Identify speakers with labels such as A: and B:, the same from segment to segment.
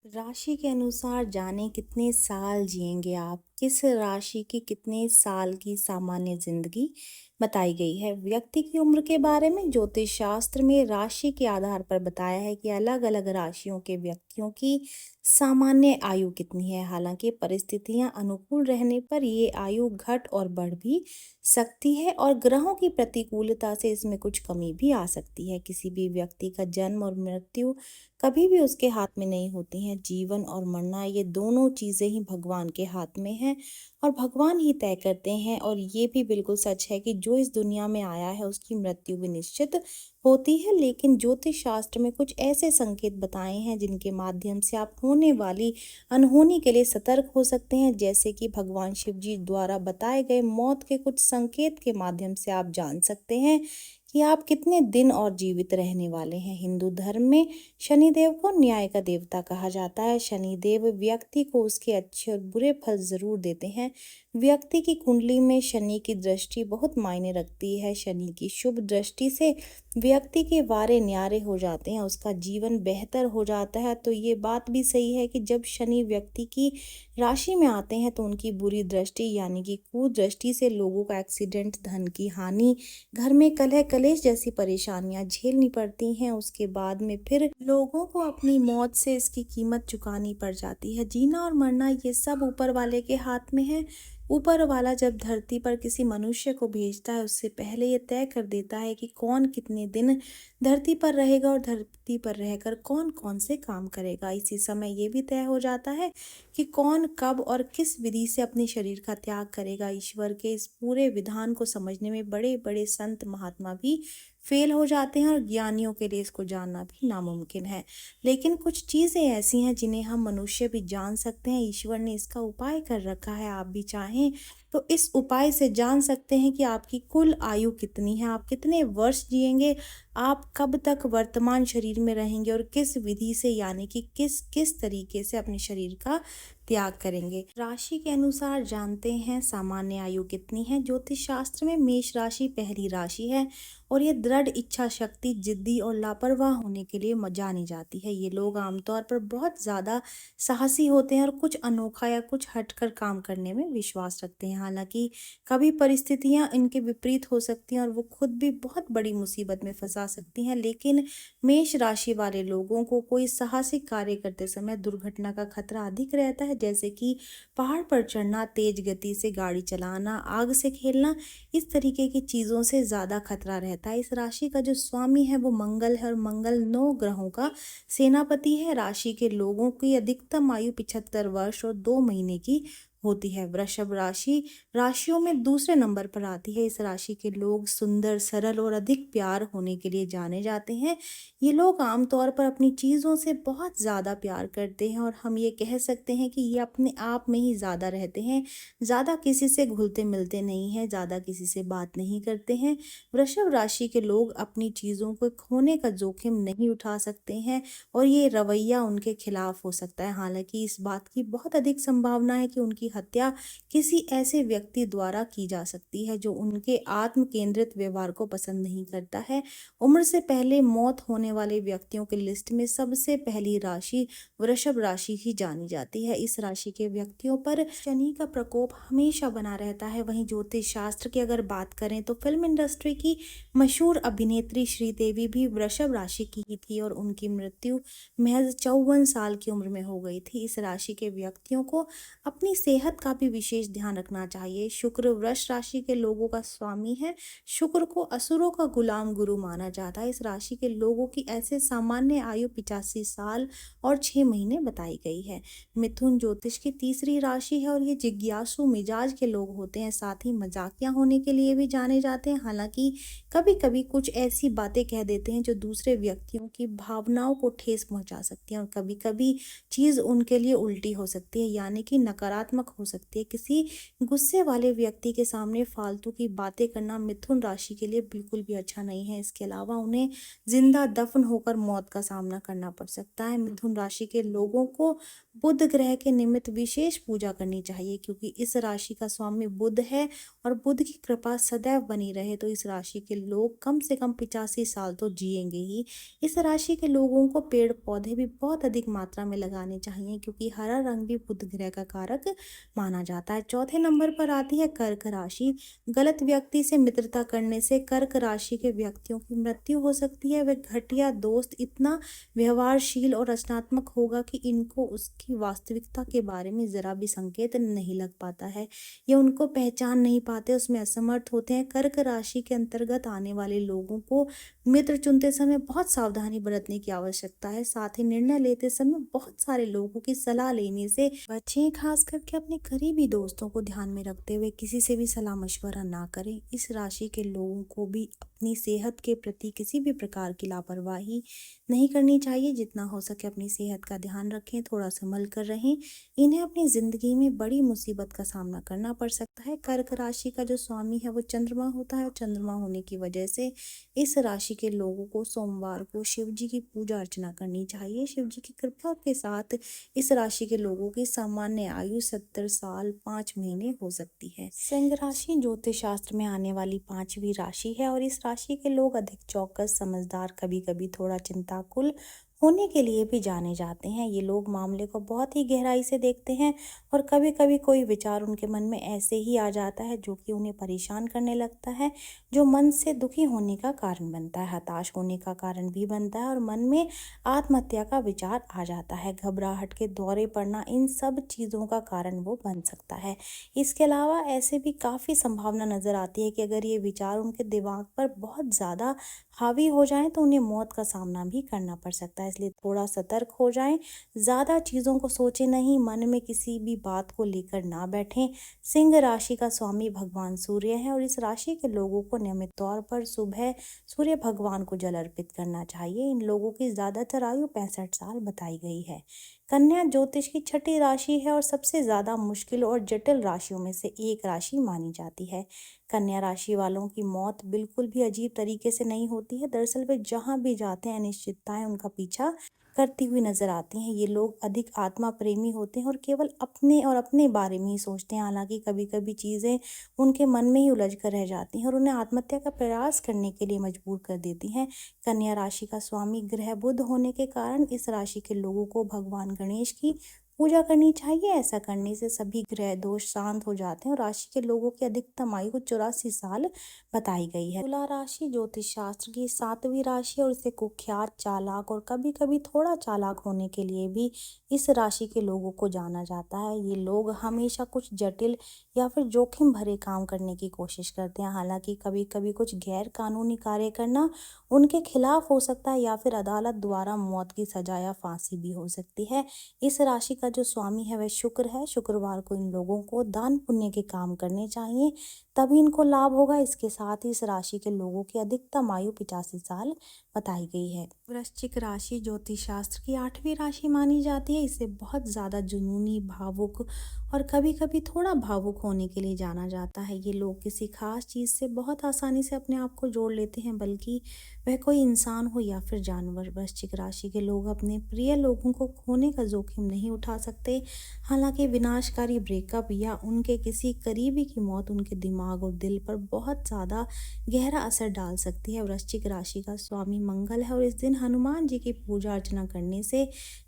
A: राशि के अनुसार जाने कितने साल जिएंगे आप, किस राशि की कितने साल की सामान्य जिंदगी बताई गई है। व्यक्ति की उम्र के बारे में ज्योतिष शास्त्र में राशि के आधार पर बताया है कि अलग अलग राशियों के व्यक्तियों की सामान्य आयु कितनी है। हालांकि परिस्थितियां अनुकूल रहने पर ये आयु घट और बढ़ भी सकती है और ग्रहों की प्रतिकूलता से इसमें कुछ कमी भी आ सकती है। किसी भी व्यक्ति का जन्म और मृत्यु कभी भी उसके हाथ में नहीं होती हैं। जीवन और मरना ये दोनों चीज़ें ही भगवान के हाथ में हैं और भगवान ही तय करते हैं। और ये भी बिल्कुल सच है कि जो इस दुनिया में आया है उसकी मृत्यु भी निश्चित होती है। लेकिन ज्योतिष शास्त्र में कुछ ऐसे संकेत बताए हैं जिनके माध्यम से आप होने वाली अनहोनी के लिए सतर्क हो सकते हैं। जैसे कि भगवान शिव जी द्वारा बताए गए मौत के कुछ संकेत के माध्यम से आप जान सकते हैं कि आप कितने दिन और जीवित रहने वाले हैं। हिंदू धर्म में शनिदेव को न्याय का देवता कहा जाता है। शनिदेव व्यक्ति को उसके अच्छे और बुरे फल जरूर देते हैं। व्यक्ति की कुंडली में शनि की दृष्टि बहुत मायने रखती है। शनि की शुभ दृष्टि से व्यक्ति के वारे न्यारे हो जाते हैं, उसका जीवन बेहतर हो जाता है। तो ये बात भी सही है कि जब शनि व्यक्ति की राशि में आते हैं तो उनकी बुरी दृष्टि यानी कि कुदृष्टि से लोगों का एक्सीडेंट, धन की हानि, घर में कलह कलेश जैसी परेशानियां झेलनी पड़ती हैं। उसके बाद में फिर लोगों को अपनी मौत से इसकी कीमत चुकानी पड़ जाती है। जीना और मरना ये सब ऊपर वाले के हाथ में है। ऊपर वाला जब धरती पर किसी मनुष्य को भेजता है उससे पहले ये तय कर देता है कि कौन कितने दिन धरती पर रहेगा और धरती पर रहकर कौन कौन से काम करेगा। इसी समय ये भी तय हो जाता है कि कौन कब और किस विधि से अपने शरीर का त्याग करेगा। ईश्वर के इस पूरे विधान को समझने में बड़े बड़े संत महात्मा भी फेल हो जाते हैं और ज्ञानियों के लिए इसको जानना भी नामुमकिन है। लेकिन कुछ चीज़ें ऐसी हैं जिन्हें हम मनुष्य भी जान सकते हैं। ईश्वर ने इसका उपाय कर रखा है। आप भी चाहें तो इस उपाय से जान सकते हैं कि आपकी कुल आयु कितनी है, आप कितने वर्ष जिएंगे, आप कब तक वर्तमान शरीर में रहेंगे और किस विधि से यानी कि किस किस तरीके से अपने शरीर का त्याग करेंगे। राशि के अनुसार जानते हैं सामान्य आयु कितनी है। ज्योतिष शास्त्र में मेष राशि पहली राशि है और ये दृढ़ इच्छा शक्ति, जिद्दी और लापरवाह होने के लिए जानी जाती है। ये लोग आमतौर पर बहुत ज़्यादा साहसी होते हैं और कुछ अनोखा या कुछ हटकर काम करने में विश्वास रखते हैं। हालांकि कभी परिस्थितियां इनके विपरीत हो सकती हैं और वो खुद भी बहुत बड़ी मुसीबत में फंसा सकती हैं। लेकिन मेष राशि वाले लोगों को कोई साहसिक कार्य करते समय दुर्घटना का खतरा अधिक रहता है, जैसे कि पहाड़ पर चढ़ना, तेज गति से गाड़ी चलाना, आग से खेलना। इस तरीके की चीज़ों से ज़्यादा खतरा रहता है। इस राशि का जो स्वामी है वो मंगल है और मंगल 9 ग्रहों का सेनापति है। राशि के लोगों की अधिकतम आयु 75 वर्ष और 2 महीने की होती है। वृषभ राशि राशियों में दूसरे नंबर पर आती है। इस राशि के लोग सुंदर, सरल और अधिक प्यार होने के लिए जाने जाते हैं। ये लोग आमतौर पर अपनी चीज़ों से बहुत ज़्यादा प्यार करते हैं और हम ये कह सकते हैं कि ये अपने आप में ही ज़्यादा रहते हैं। ज़्यादा किसी से घुलते मिलते नहीं हैं, ज़्यादा किसी से बात नहीं करते हैं। वृषभ राशि के लोग अपनी चीज़ों को खोने का जोखिम नहीं उठा सकते हैं और ये रवैया उनके खिलाफ हो सकता है। हालांकि इस बात की बहुत अधिक संभावना है कि उनकी हत्या किसी ऐसे व्यक्ति द्वारा की जा सकती है जो उनके आत्म केंद्रित व्यवहार को पसंद नहीं करता है। उम्र से पहले मौत होने वाले व्यक्तियों की लिस्ट में सबसे पहली राशि वृषभ राशि ही जानी जाती है। इस राशि के व्यक्तियों पर शनि का प्रकोप हमेशा बना रहता है। वहीं ज्योतिष शास्त्र की अगर बात करें तो फिल्म इंडस्ट्री की मशहूर अभिनेत्री श्रीदेवी भी वृषभ राशि की ही थी और उनकी मृत्यु महज 54 साल की उम्र में हो गई थी। इस राशि के व्यक्तियों को अपनी सेहत का भी विशेष ध्यान रखना चाहिए। शुक्र वृष राशि के लोगों का स्वामी है। शुक्र को असुरों का गुलाम गुरु माना जाता है। इस राशि के लोगों की ऐसे सामान्य आयु 85 साल और 6 महीने बताई गई है। मिथुन ज्योतिष की तीसरी राशि है और ये जिज्ञासु मिजाज के लोग होते हैं, साथ ही मजाकिया होने के लिए भी जाने जाते हैं। हालांकि कभी कभी कुछ ऐसी बातें कह देते हैं जो दूसरे व्यक्तियों की भावनाओं को ठेस पहुंचा सकती हैं और कभी कभी चीज़ उनके लिए उल्टी हो सकती है यानी कि नकारात्मक हो सकती है। किसी गुस्से वाले व्यक्ति के सामने फालतू की बातें करना मिथुन राशि के लिए बिल्कुल भी अच्छा नहीं है। इसके अलावा उन्हें जिंदा दफन होकर मौत का सामना करना पड़ सकता है। मिथुन राशि के लोगों को बुध ग्रह के निमित्त विशेष पूजा करनी चाहिए, क्योंकि इस राशि का स्वामी बुध है और बुध की कृपा सदैव बनी रहे तो इस राशि के लोग कम से कम 85 साल तो जिएंगे ही। इस राशि के लोगों को पेड़ पौधे भी बहुत अधिक मात्रा में लगाने चाहिए, क्योंकि हरा रंग भी बुध ग्रह का कारक माना जाता है। चौथे नंबर पर आती है कर्क राशि। गलत व्यक्ति से मित्रता करने से कर्क राशि के व्यक्तियों की मृत्यु हो सकती है। वे घटिया दोस्त इतना व्यवहारशील और रचनात्मक होगा कि इनको उसकी वास्तविकता के बारे में जरा भी संकेत नहीं लग पाता है। ये उनको पहचान नहीं पाते, उसमें असमर्थ होते हैं। कर्क राशि के अंतर्गत आने वाले लोगों को मित्र चुनते समय बहुत सावधानी बरतने की आवश्यकता है। साथ ही निर्णय लेते समय बहुत सारे लोगों की सलाह लेने से बचें। खास करके अपने करीबी दोस्तों को ध्यान में रखते हुए किसी से भी सलाह मशवरा ना करें। इस राशि के लोगों को भी अपनी सेहत के प्रति किसी भी प्रकार की लापरवाही नहीं करनी चाहिए। जितना हो सके अपनी सेहत का ध्यान रखें, थोड़ा संभल कर रहें। इन्हें अपनी जिंदगी में बड़ी मुसीबत का सामना करना पड़ सकता है। कर्क राशि का जो स्वामी है वो चंद्रमा होता है और चंद्रमा होने की वजह से इस राशि के लोगों को सोमवार को शिव जी की पूजा अर्चना करनी चाहिए। शिव जी की कृपा के साथ इस राशि के लोगों की सामान्य आयु 70 साल 5 महीने हो सकती है। सिंह राशि ज्योतिष शास्त्र में आने वाली 5वीं राशि है और इस राशि के लोग अधिक चौकस, समझदार, कभी कभी थोड़ा चिंताकुल होने के लिए भी जाने जाते हैं। ये लोग मामले को बहुत ही गहराई से देखते हैं और कभी कभी कोई विचार उनके मन में ऐसे ही आ जाता है जो कि उन्हें परेशान करने लगता है, जो मन से दुखी होने का कारण बनता है, हताश होने का कारण भी बनता है और मन में आत्महत्या का विचार आ जाता है। घबराहट के दौरे पड़ना, इन सब चीज़ों का कारण वो बन सकता है। इसके अलावा ऐसे भी काफ़ी संभावना नज़र आती है कि अगर ये विचार उनके दिमाग पर बहुत ज़्यादा हावी हो जाएं तो उन्हें मौत का सामना भी करना पड़ सकता है। इसलिए थोड़ा सतर्क हो जाएं, ज़्यादा चीज़ों को सोचें नहीं, मन में किसी भी बात को लेकर ना बैठें। सिंह राशि का स्वामी भगवान सूर्य है और इस राशि के लोगों को नियमित तौर पर सुबह सूर्य भगवान को जल अर्पित करना चाहिए। इन लोगों की ज़्यादातर आयु 65 साल बताई गई है। कन्या ज्योतिष की छठी राशि है और सबसे ज़्यादा मुश्किल और जटिल राशियों में से एक राशि मानी जाती है। कन्या राशि वालों की मौत बिल्कुल भी अजीब तरीके से नहीं होती है। दरअसल वे जहाँ भी जाते हैं अनिश्चितताएं उनका पीछा करती हुई नजर आती हैं। ये लोग अधिक आत्मा प्रेमी होते हैं और केवल अपने बारे में ही सोचते हैं। हालांकि कभी कभी चीज़ें उनके मन में ही उलझ कर रह जाती हैं और उन्हें आत्महत्या का प्रयास करने के लिए मजबूर कर देती हैं। कन्या राशि का स्वामी ग्रह बुध होने के कारण इस राशि के लोगों को भगवान गणेश की पूजा करनी चाहिए। ऐसा करने से सभी ग्रह दोष शांत हो जाते हैं और राशि के लोगों की अधिकतम आयु 84 साल बताई गई है। तुला राशि ज्योतिष शास्त्र की 7वीं राशि है और इसे कुख्यात, चालाक और कभी कभी थोड़ा चालाक होने के लिए भी इस राशि के लोगों को जाना जाता है। ये लोग हमेशा कुछ जटिल या फिर जोखिम भरे काम करने की कोशिश करते हैं। हालांकि कभी कभी कुछ गैर कानूनी कार्य करना उनके खिलाफ हो सकता है या फिर अदालत द्वारा मौत की सजा या फांसी भी हो सकती है। इस राशि का जो स्वामी है वह शुक्र है। शुक्रवार को इन लोगों को दान पुण्य के काम करने चाहिए, तभी इनको लाभ होगा। इसके साथ ही इस राशि के लोगों की अधिकतम आयु 85 साल बताई गई है। वृश्चिक राशि ज्योतिष शास्त्र की 8वीं राशि मानी जाती है। इसे बहुत ज़्यादा जुनूनी, भावुक और कभी कभी थोड़ा भावुक होने के लिए जाना जाता है। ये लोग किसी खास चीज़ से बहुत आसानी से अपने आप को जोड़ लेते हैं, बल्कि वह कोई इंसान हो या फिर जानवर। वृश्चिक राशि के लोग अपने प्रिय लोगों को खोने का जोखिम नहीं उठा सकते। हालांकि विनाशकारी ब्रेकअप या उनके किसी करीबी की मौत उनके दिमाग और दिल पर बहुत ज़्यादा गहरा असर डाल सकती है। वृश्चिक राशि का स्वामी मंगल है और इस दिन हनुमान जी की पूजा अर्चना करने से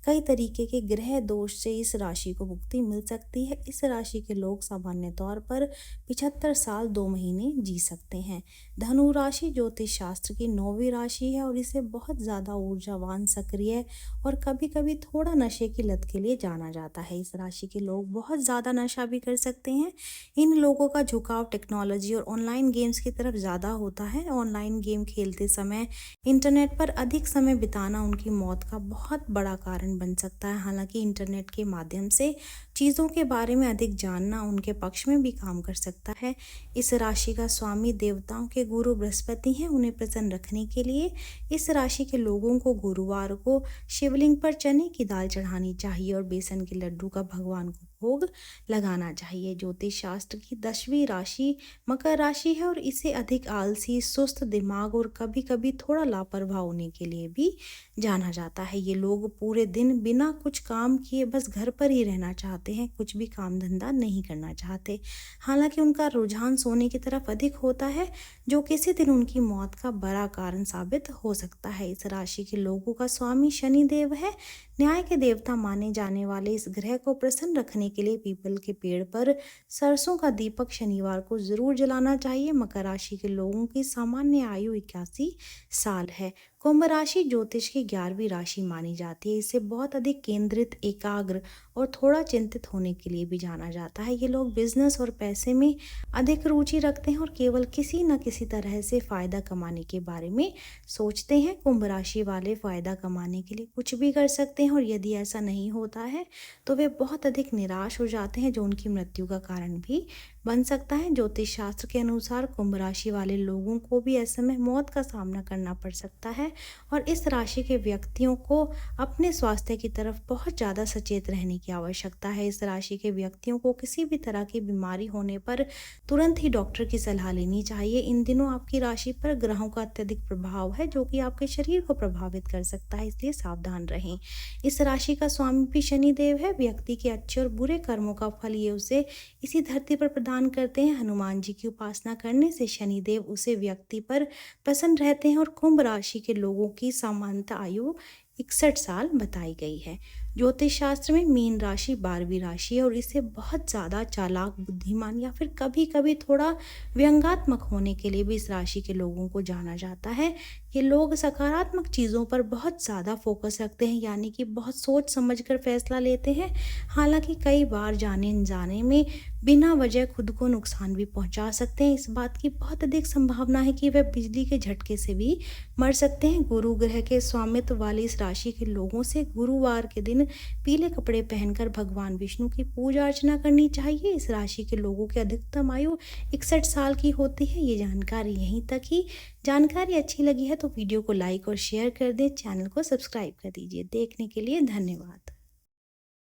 A: कई तरीके के ग्रह दोष से इस राशि को मुक्ति मिल सकती है। इस राशि के लोग सामान्य तौर पर 75 साल 2 महीने जी सकते हैं। धनु राशि ज्योतिष शास्त्र की 9वीं राशि है और इसे बहुत ज़्यादा ऊर्जावान, सक्रिय और कभी कभी थोड़ा नशे की लत के लिए जाना जाता है। इस राशि के लोग बहुत ज़्यादा नशा भी कर सकते हैं। इन लोगों का झुकाव टेक्नोलॉजी और ऑनलाइन गेम्स की तरफ ज़्यादा होता है। ऑनलाइन गेम खेलते समय इंटरनेट पर अधिक समय बिताना उनकी मौत का बहुत बड़ा कारण बन सकता है। हालांकि इंटरनेट के माध्यम से चीज़ों के बारे में अधिक जानना उनके पक्ष में भी काम कर सकता है। इस राशि का स्वामी देवताओं के गुरु बृहस्पति हैं। उन्हें प्रसन्न रखने के लिए इस राशि के लोगों को गुरुवार को शिवलिंग पर चने की दाल चढ़ानी चाहिए और बेसन के लड्डू का भगवान को भोग लगाना चाहिए। ज्योतिष शास्त्र की 10वीं राशि मकर राशि है और इसे अधिक आलसी, सुस्त दिमाग और कभी कभी थोड़ा लापरवाह होने के लिए भी जाना जाता है। ये लोग पूरे दिन बिना कुछ काम किए बस घर पर ही रहना चाहते हैं, कुछ भी काम धंधा नहीं करना चाहते। हालांकि उनका रुझान सोने की तरफ अधिक होता है, जो किसी दिन उनकी मौत का बड़ा कारण साबित हो सकता है। इस राशि के लोगों का स्वामी शनि देव है। न्याय के देवता माने जाने वाले इस ग्रह को प्रसन्न रखने के लिए पीपल के पेड़ पर सरसों का दीपक शनिवार को जरूर जलाना चाहिए। मकर राशि के लोगों की सामान्य आयु 81 साल है। कुंभ राशि ज्योतिष की 11वीं राशि मानी जाती है। इसे बहुत अधिक केंद्रित, एकाग्र और थोड़ा चिंतित होने के लिए भी जाना जाता है। ये लोग बिजनेस और पैसे में अधिक रुचि रखते हैं और केवल किसी न किसी तरह से फायदा कमाने के बारे में सोचते हैं। कुंभ राशि वाले फायदा कमाने के लिए कुछ भी कर सकते हैं और यदि ऐसा नहीं होता है तो वे बहुत अधिक निराश हो जाते हैं, जो उनकी मृत्यु का कारण भी बन सकता है। ज्योतिष शास्त्र के अनुसार कुंभ राशि वाले लोगों को भी ऐसे में मौत का सामना करना पड़ सकता है और इस राशि के व्यक्तियों को अपने स्वास्थ्य की तरफ बहुत ज़्यादा सचेत रहने की आवश्यकता है। इस राशि के व्यक्तियों को किसी भी तरह की बीमारी होने पर तुरंत ही डॉक्टर की सलाह लेनी चाहिए। इन दिनों आपकी राशि पर ग्रहों का अत्यधिक प्रभाव है, जो कि आपके शरीर को प्रभावित कर सकता है, इसलिए सावधान रहें। इस राशि का स्वामी भी शनि देव है। व्यक्ति के अच्छे और बुरे कर्मों का फल ये उसे इसी धरती पर प्रदान करते हैं। हनुमान जी की उपासना करने से शनि देव उसे व्यक्ति पर प्रसन्न रहते हैं और कुंभ राशि के लोगों की सामान्य आयु 61 साल बताई गई है। ज्योतिष शास्त्र में मीन राशि 12वीं राशि है और इसे बहुत ज़्यादा चालाक, बुद्धिमान या फिर कभी कभी थोड़ा व्यंग्यात्मक होने के लिए भी इस राशि के लोगों को जाना जाता है। ये लोग सकारात्मक चीज़ों पर बहुत ज़्यादा फोकस रखते हैं, यानी कि बहुत सोच समझकर फैसला लेते हैं। हालांकि कई बार जाने अनजाने में बिना वजह खुद को नुकसान भी पहुंचा सकते हैं। इस बात की बहुत अधिक संभावना है कि वह बिजली के झटके से भी मर सकते हैं। गुरु ग्रह के स्वामित्व वाली इस राशि के लोगों से गुरुवार के दिन पीले कपड़े पहनकर भगवान विष्णु की पूजा अर्चना करनी चाहिए। इस राशि के लोगों की अधिकतम आयु 61 साल की होती है। ये जानकारी यहीं तक ही। जानकारी अच्छी लगी है तो वीडियो को लाइक और शेयर कर दें, चैनल को सब्सक्राइब कर दीजिए। देखने के लिए धन्यवाद।